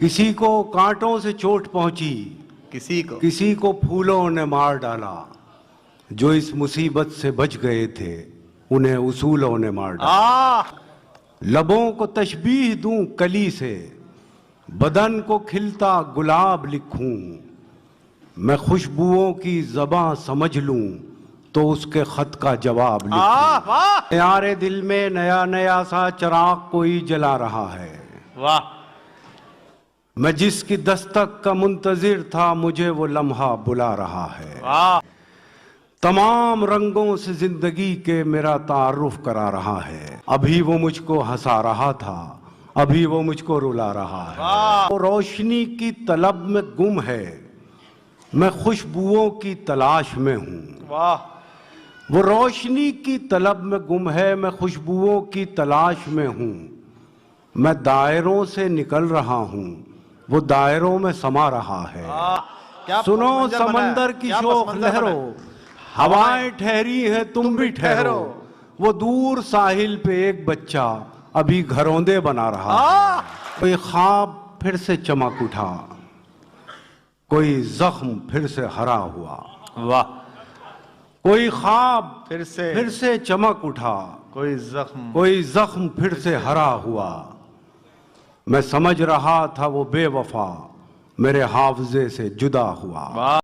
کسی کو کانٹوں سے چوٹ پہنچی، کسی کو پھولوں نے مار ڈالا، جو اس مصیبت سے بچ گئے تھے انہیں اصولوں نے مار ڈالا۔ لبوں کو تشبیہ دوں کلی سے، بدن کو کھلتا گلاب لکھوں، میں خوشبوؤں کی زباں سمجھ لوں تو اس کے خط کا جواب لکھوں۔ میارے دل میں نیا نیا سا چراغ کوئی جلا رہا ہے، میں جس کی دستک کا منتظر تھا مجھے وہ لمحہ بلا رہا ہے۔ تمام رنگوں سے زندگی کے میرا تعارف کرا رہا ہے، ابھی وہ مجھ کو ہنسا رہا تھا، ابھی وہ مجھ کو رلا رہا ہے۔ وہ روشنی کی طلب میں گم ہے، میں خوشبوؤں کی تلاش میں ہوں۔ وہ روشنی کی طلب میں گم ہے، میں خوشبوؤں کی تلاش میں ہوں۔ میں دائروں سے نکل رہا ہوں، وہ دائروں میں سما رہا ہے۔ سنو سمندر کی شوخ لہروں، ہوائیں ٹھہری ہیں تم بھی ٹھہرو، وہ دور ساحل پہ ایک بچہ ابھی گھروندے بنا رہا ہے۔ کوئی خواب پھر سے چمک اٹھا، کوئی زخم پھر سے ہرا ہوا۔ کوئی خواب پھر سے چمک اٹھا، کوئی زخم پھر سے ہرا ہوا۔ میں سمجھ رہا تھا وہ بے وفا میرے حافظے سے جدا ہوا۔